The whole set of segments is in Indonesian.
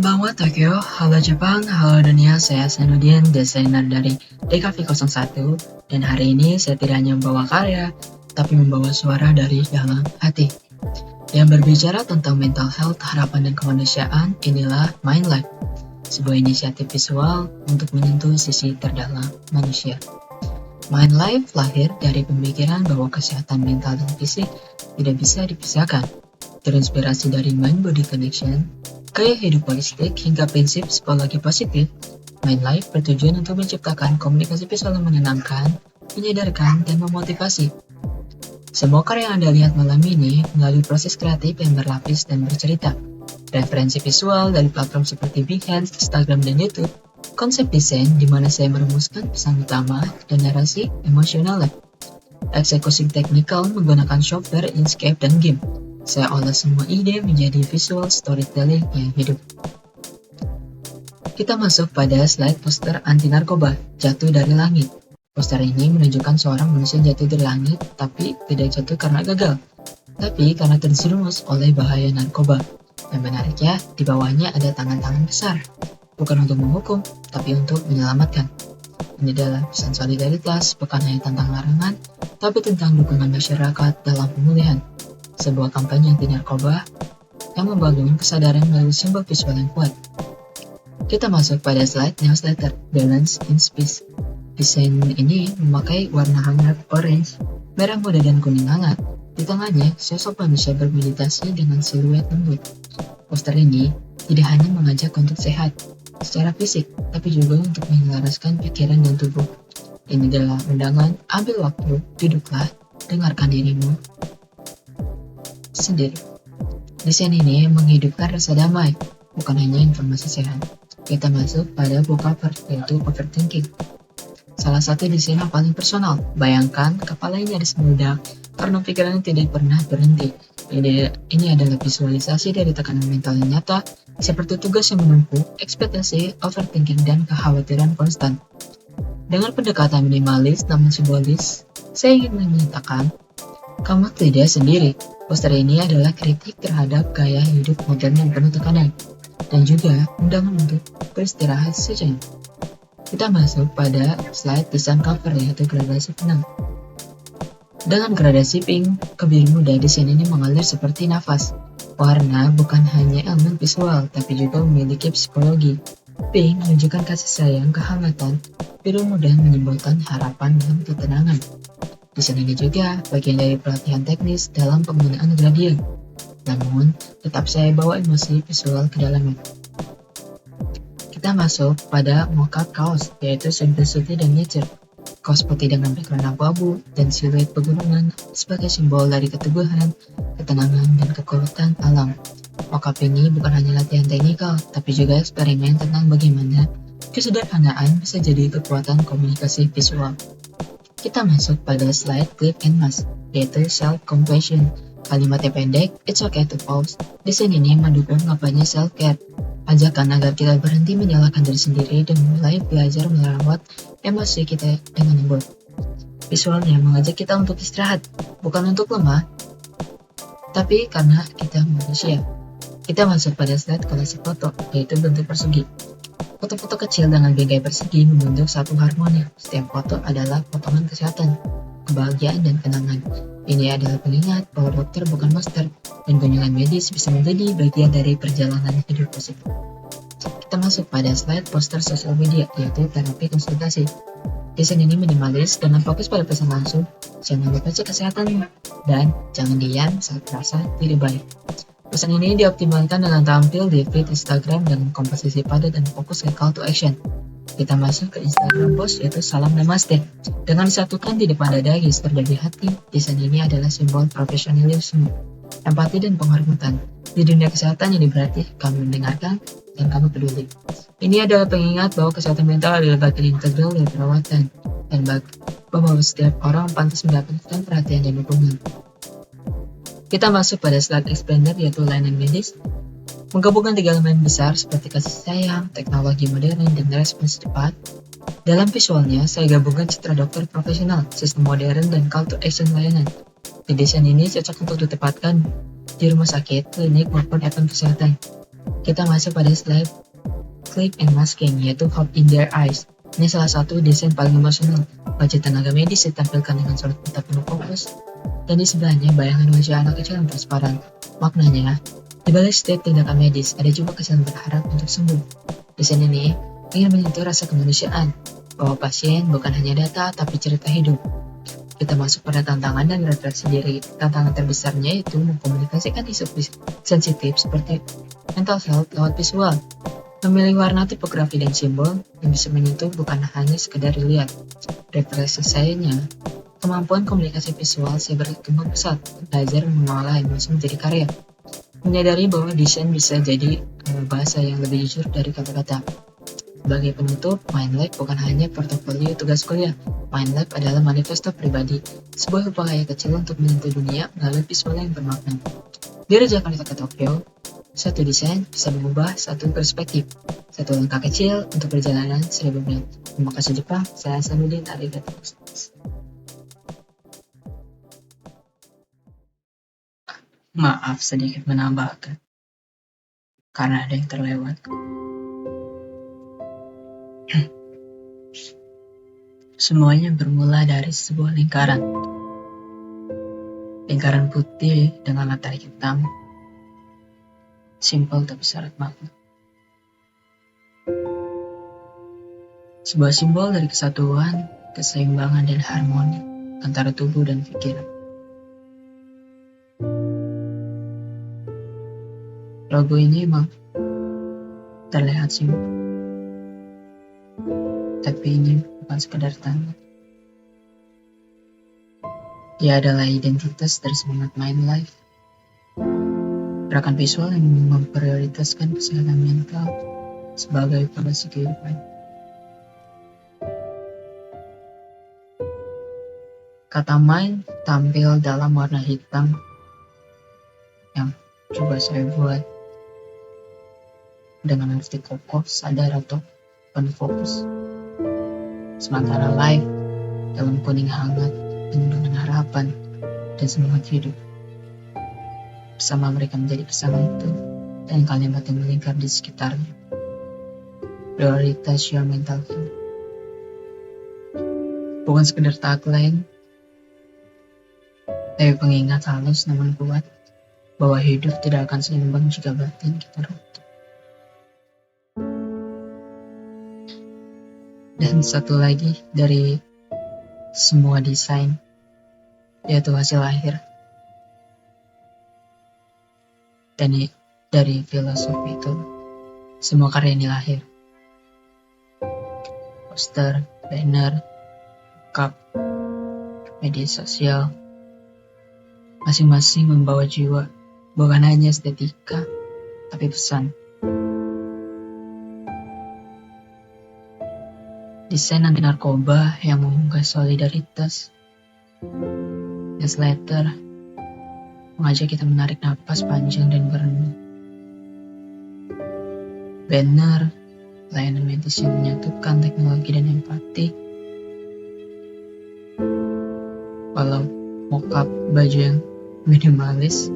Konbanwa Tokyo, halo Jepang, halo dunia, saya Senudin, desainer dari DKV01, dan hari ini saya tidak hanya membawa karya, tapi membawa suara dari dalam hati. Yang berbicara tentang mental health, harapan dan kemanusiaan, inilah Mind Life, sebuah inisiatif visual untuk menyentuh sisi terdalam manusia. Mind Life lahir dari pemikiran bahwa kesehatan mental dan fisik tidak bisa dipisahkan. Terinspirasi dari mind-body connection, gaya hidup holistik hingga prinsip psikologi positif, Mind Life bertujuan untuk menciptakan komunikasi visual yang menyenangkan, menyadarkan, dan memotivasi. Semua karya yang Anda lihat malam ini melalui proses kreatif yang berlapis dan bercerita. Referensi visual dari platform seperti Behance, Instagram, dan YouTube. Konsep desain di mana saya merumuskan pesan utama dan narasi emosionalnya. Eksekusi teknikal menggunakan software, Inkscape, dan game. Saya olah semua ide menjadi visual storytelling yang hidup. Kita masuk pada slide poster anti narkoba, jatuh dari langit. Poster ini menunjukkan seorang manusia jatuh dari langit, tapi tidak jatuh karena gagal, tapi karena terjerumus oleh bahaya narkoba. Yang menariknya, di bawahnya ada tangan-tangan besar, bukan untuk menghukum, tapi untuk menyelamatkan. Ini adalah pesan solidaritas, bukan hanya tentang larangan, tapi tentang dukungan masyarakat dalam pemulihan. Sebuah kampanye anti narkoba yang membangun kesadaran melalui simbol visual yang kuat. Kita masuk pada slide newsletter, Balance in Space. Desain ini memakai warna hangat orange, merah muda, dan kuning hangat. Di tengahnya, sosok manusia bermeditasi dengan siluet lembut. Poster ini tidak hanya mengajak untuk sehat secara fisik, tapi juga untuk menyelaraskan pikiran dan tubuh. Ini adalah undangan, ambil waktu, duduklah, dengarkan dirimu sendiri. Desain ini menghidupkan rasa damai, bukan hanya informasi sehat. Kita masuk pada book cover, yaitu overthinking. Salah satu desain yang paling personal. Bayangkan kepala ini ada semeledak karena pikiran tidak pernah berhenti. Ini adalah visualisasi dari tekanan mental yang nyata, seperti tugas yang menumpuk, ekspektasi, overthinking, dan kekhawatiran konstan. Dengan pendekatan minimalis namun simbolis, saya ingin menyatakan, kamu tidak sendiri. Poster ini adalah kritik terhadap gaya hidup modern yang penuh tekanan, dan juga undangan untuk beristirahat sejenak. Kita masuk pada slide desain cover, yaitu gradasi benang. Dengan gradasi pink ke biru muda, desain ini mengalir seperti nafas. Warna bukan hanya elemen visual, tapi juga memiliki psikologi. Pink menunjukkan kasih sayang, kehangatan. Biru muda menyimbolkan harapan dan ketenangan. Desain ini juga bagian dari pelatihan teknis dalam penggunaan gradien. Namun, tetap saya bawa emosi visual ke dalamnya. Kita masuk pada mockup kaos, yaitu simplicity dan nature. Kaos putih dengan background abu-abu dan siluet pegunungan sebagai simbol dari keteguhan, ketenangan, dan kekuatan alam. Mockup ini bukan hanya latihan teknikal, tapi juga eksperimen tentang bagaimana kesederhanaan bisa jadi kekuatan komunikasi visual. Kita masuk pada slide clip and mask, yaitu self-compassion. Kalimatnya pendek, it's okay to pause. Desain ini mendukung kampanye self-care. Ajakan agar kita berhenti menyalahkan diri sendiri dan mulai belajar merawat emosi kita dengan lembut. Visualnya mengajak kita untuk istirahat, bukan untuk lemah, tapi karena kita manusia. Kita masuk pada slide kolase foto, yaitu bentuk persegi. Foto-foto kecil dengan bingkai persegi membentuk satu harmoni. Setiap foto adalah potongan kesehatan, kebahagiaan, dan kenangan. Ini adalah pengingat bahwa dokter bukan master, dan kunjungan medis bisa menjadi bagian dari perjalanan hidup positif. Kita masuk pada slide poster sosial media, yaitu terapi konsultasi. Desain ini minimalis dengan fokus pada pesan langsung, jangan lupa cek kesehatan, dan jangan diam saat merasa tidak baik. Pesan ini dioptimalkan dengan tampil di feed Instagram dengan komposisi padat dan fokus ke call to action. Kita masuk ke Instagram post, yaitu salam namaste. Dengan disatukan di depan dada gestur dari hati, desain ini adalah simbol profesionalisme, empati, dan penghormatan. Di dunia kesehatan ini berarti kamu mendengarkan dan kamu peduli. Ini adalah pengingat bahwa kesehatan mental adalah bagian integral dari perawatan, dan bahwa setiap orang pantas mendapatkan perhatian dan dukungan. Kita masuk pada slide expander, yaitu layanan medis. Menggabungkan tiga elemen besar seperti kasih sayang, teknologi modern, dan respons cepat. Dalam visualnya, saya gabungkan citra dokter profesional, sistem modern, dan call to action layanan. Di desain ini cocok untuk ditempatkan di rumah sakit, klinik, maupun event kesehatan. Kita masuk pada slide clip and masking, yaitu Hope in Their Eyes. Ini salah satu desain paling emosional. Wajah tenaga medis ditampilkan dengan sorot mata penuh fokus, dan di sebelahnya bayangan wajah anak kecil yang transparan. Maknanya, di balik setiap tindakan medis, ada juga kesan berharap untuk sembuh. Desain ini ingin menyentuh rasa kemanusiaan, bahwa pasien bukan hanya data, tapi cerita hidup. Kita masuk pada tantangan dan refleksi diri. Tantangan terbesarnya yaitu mengkomunikasikan isu sensitif seperti mental health lewat visual. Memilih warna, tipografi, dan simbol yang bisa menyentuh bukan hanya sekedar dilihat. Refleksi sayanya, kemampuan komunikasi visual saya berkembang pesat, belajar mengolah emosi menjadi karya. Menyadari bahwa desain bisa jadi bahasa yang lebih jujur dari kata-kata. Sebagai penutup, MindLab bukan hanya portofolio tugas kuliah. MindLab adalah manifesto pribadi, sebuah upaya kecil untuk menyentuh dunia melalui visual yang bermakna. Di Jakarta ke Tokyo, satu desain bisa mengubah satu perspektif. Satu langkah kecil untuk perjalanan 1000 mil. Terima kasih Jepang, saya Hasanuddin, arigatou gozaimasu. Maaf sedikit menambahkan, karena ada yang terlewat. Semuanya bermula dari sebuah lingkaran. Lingkaran putih dengan latar hitam. Simpel tapi syarat makna. Sebuah simbol dari kesatuan, keseimbangan, dan harmoni antara tubuh dan pikiran. Logo ini memang terlihat simpel, tapi ini bukan sekedar tanda. Dia adalah identitas dari semangat MindLab. Gerakan visual yang memprioritaskan kesehatan mental sebagai fondasi kehidupan. Kata mind tampil dalam warna hitam yang coba saya buat dengan arti kokoh, sadar, atau penuh fokus. Sementara life dalam kuning hangat penuh dengan harapan dan semangat hidup. Bersama mereka menjadi pasangan itu dan kalimat yang melingkar di sekitarnya. Prioritas your mental health. Bukan sekedar tagline, tapi pengingat halus namun kuat bahwa hidup tidak akan seimbang jika batin kita runtuh. Dan satu lagi dari semua desain, yaitu hasil akhir. Dan dari filosofi itu, semua karya ini lahir. Poster, banner, cup, media sosial, masing-masing membawa jiwa, bukan hanya estetika, tapi pesan. Desain anti narkoba yang mengunggah solidaritas. Newsletter mengajak kita menarik napas panjang dan berenung. Banner, layanan medis yang menyatukan teknologi dan empati. Walau mock-up baju yang minimalis,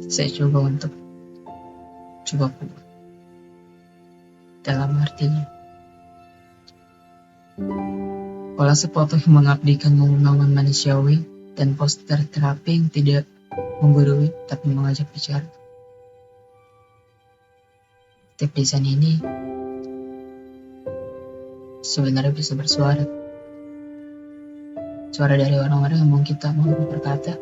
saya coba untuk buat dalam artinya. Kolase foto yang mengabdikan momen-momen manusiawi dan poster terapi yang tidak menggurui tapi mengajak bicara. Tiap desain ini sebenarnya bisa bersuara. Suara dari orang-orang yang mau kita mau berkata.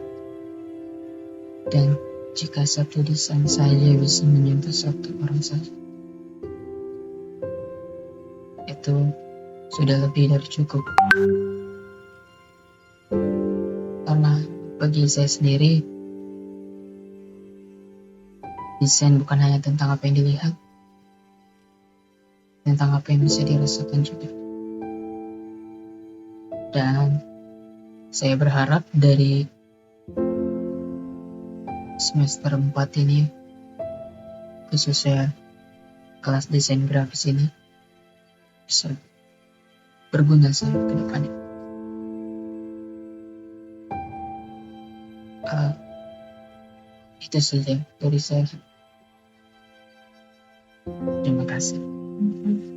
Dan jika satu desain saja bisa menyentuh satu orang saja, itu sudah lebih dari cukup. Karena bagi saya sendiri, desain bukan hanya tentang apa yang dilihat, tentang apa yang bisa dirasakan juga. Dan saya berharap dari semester 4 ini, khususnya kelas desain grafis ini, bisa berguna saya ke depannya. Itu saja dari saya. kasih.